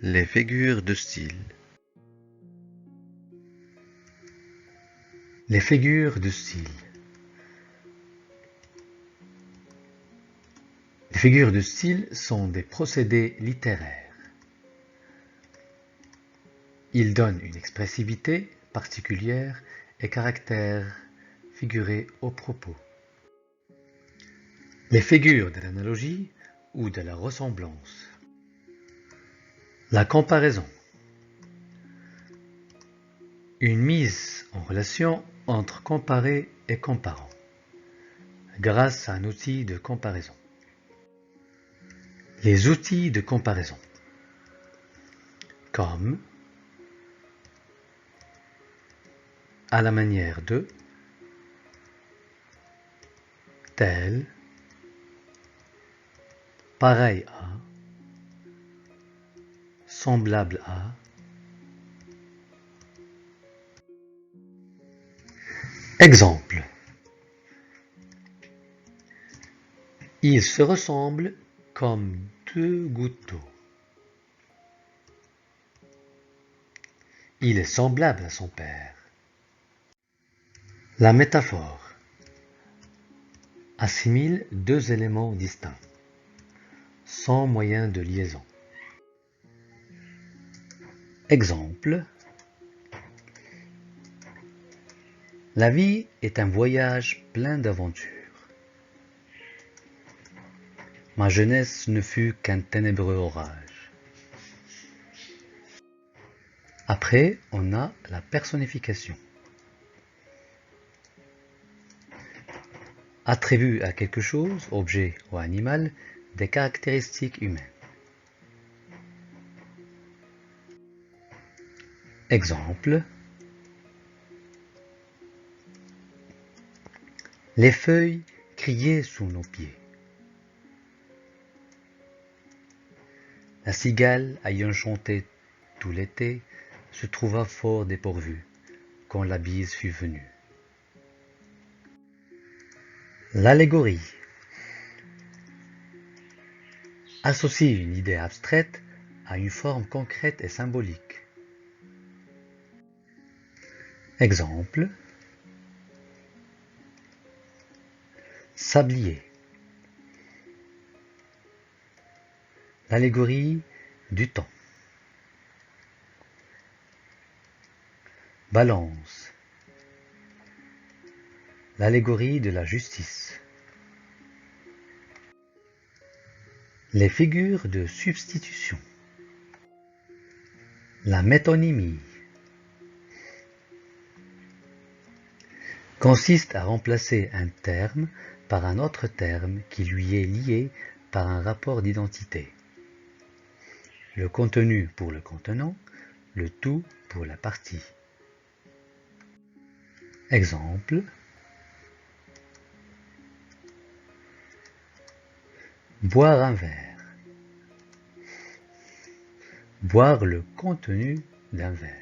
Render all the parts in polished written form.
Les figures de style. Les figures de style. Les figures de style sont des procédés littéraires. Ils donnent une expressivité particulière et caractère figuré au propos. Les figures de l'analogie ou de la ressemblance. La comparaison. Une mise en relation entre comparé et comparant, grâce à un outil de comparaison. Les outils de comparaison, comme à la manière de, tel, pareil à, semblable à. Exemple. Ils se ressemblent comme deux gouttes d'eau. Il est semblable à son père. La métaphore assimile deux éléments distincts, sans moyen de liaison. Exemple. La vie est un voyage plein d'aventures. Ma jeunesse ne fut qu'un ténébreux orage. Après, on a la personnification. Attribue à quelque chose, objet ou animal, des caractéristiques humaines. Exemple. Les feuilles criaient sous nos pieds. La cigale, ayant chanté tout l'été, se trouva fort dépourvue quand la bise fut venue. L'allégorie associe une idée abstraite à une forme concrète et symbolique. Exemple. Sablier. L'allégorie du temps. Balance. L'allégorie de la justice. Les figures de substitution. La métonymie consiste à remplacer un terme par un autre terme qui lui est lié par un rapport d'identité. Le contenu pour le contenant, le tout pour la partie. Exemple. Boire un verre. Boire le contenu d'un verre.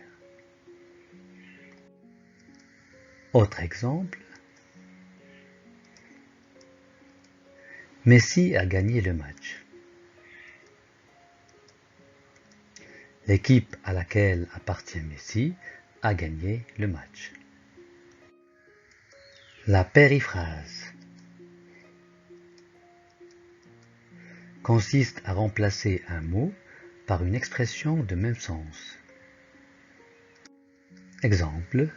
Autre exemple. Messi a gagné le match. L'équipe à laquelle appartient Messi a gagné le match. La périphrase consiste à remplacer un mot par une expression de même sens. Exemple.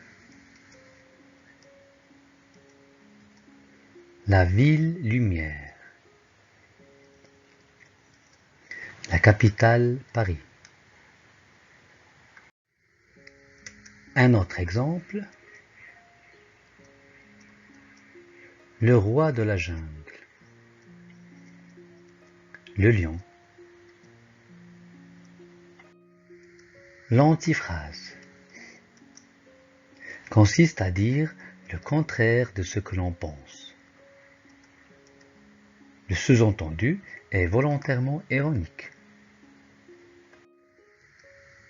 La ville lumière. La capitale Paris. Un autre exemple. Le roi de la jungle. Le lion. L'antiphrase consiste à dire le contraire de ce que l'on pense. Le sous-entendu est volontairement ironique.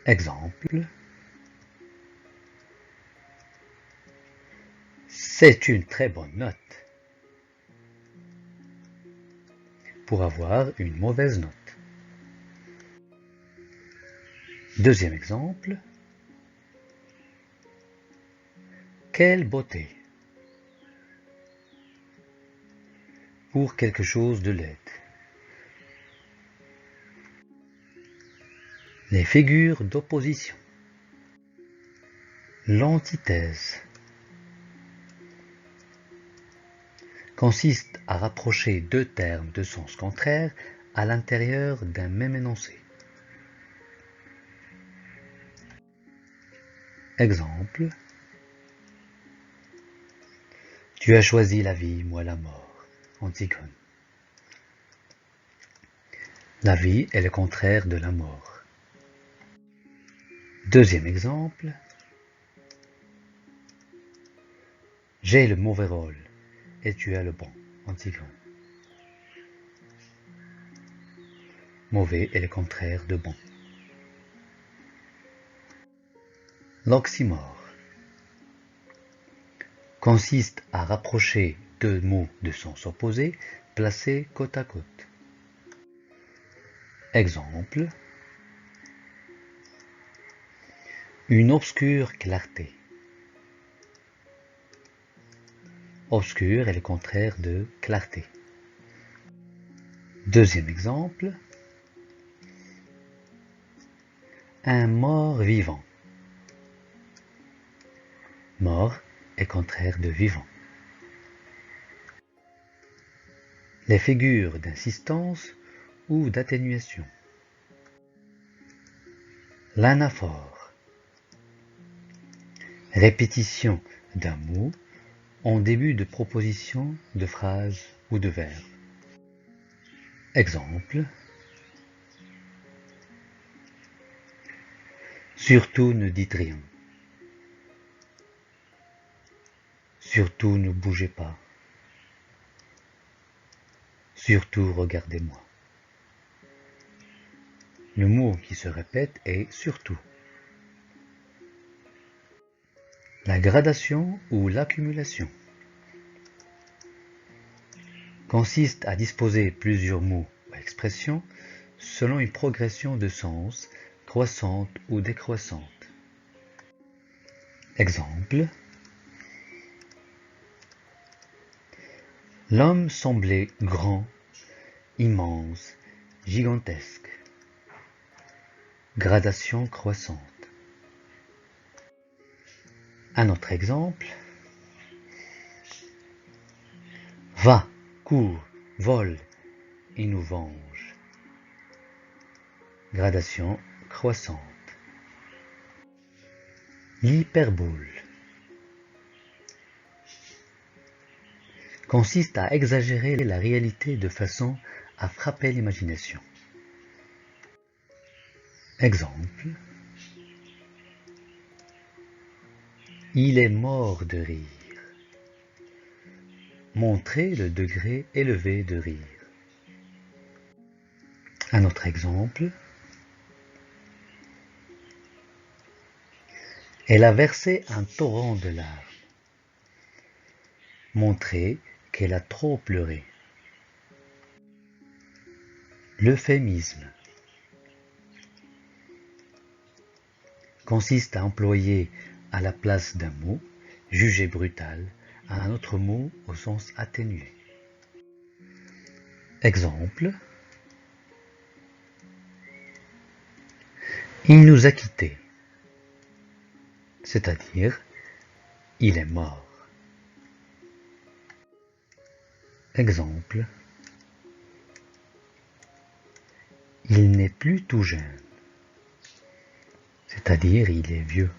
Exemple. C'est une très bonne note pour avoir une mauvaise note. Deuxième exemple. Quelle beauté! Pour quelque chose de laid. Les figures d'opposition. L'antithèse consiste à rapprocher deux termes de sens contraires à l'intérieur d'un même énoncé. Exemple. Tu as choisi la vie, moi la mort. Antigone. La vie est le contraire de la mort. Deuxième exemple. J'ai le mauvais rôle et tu as le bon. Antigone. Mauvais est le contraire de bon. L'oxymore consiste à rapprocher deux mots de sens opposés placés côte à côte. Exemple. Une obscure clarté. Obscur est le contraire de clarté. Deuxième exemple. Un mort vivant. Mort est contraire de vivant. Les figures d'insistance ou d'atténuation. L'anaphore. Répétition d'un mot en début de proposition, de phrase ou de verbe. Exemple. Surtout ne dites rien. Surtout ne bougez pas. Surtout regardez-moi. Le mot qui se répète est surtout. La gradation ou l'accumulation consiste à disposer plusieurs mots ou expressions selon une progression de sens croissante ou décroissante. Exemple. L'homme semblait grand, immense, gigantesque. Gradation croissante. Un autre exemple. Va, cours, vole et nous venge. Gradation croissante. L'hyperbole consiste à exagérer la réalité de façon à frapper l'imagination. Exemple. Il est mort de rire. Montrer le degré élevé de rire. Un autre exemple. Elle a versé un torrent de larmes. Montrer qu'elle a trop pleuré. L'euphémisme consiste à employer à la place d'un mot jugé brutal un autre mot au sens atténué. Exemple. Il nous a quittés, c'est-à-dire il est mort. Exemple. Il n'est plus tout jeune, c'est-à-dire il est vieux.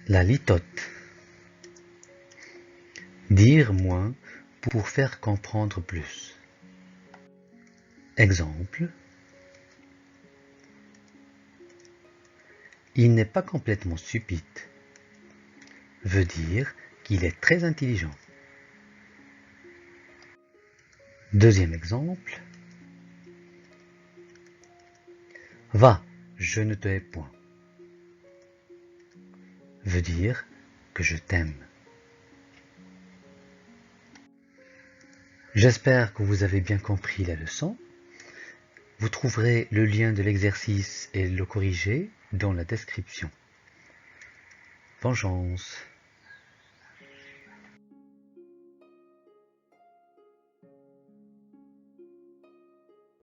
La litote. Dire moins pour faire comprendre plus. Exemple. Il n'est pas complètement stupide. Veut dire qu'il est très intelligent. Deuxième exemple. Va, je ne te hais point. Veut dire que je t'aime. J'espère que vous avez bien compris la leçon. Vous trouverez le lien de l'exercice et le corrigé dans la description. Vengeance.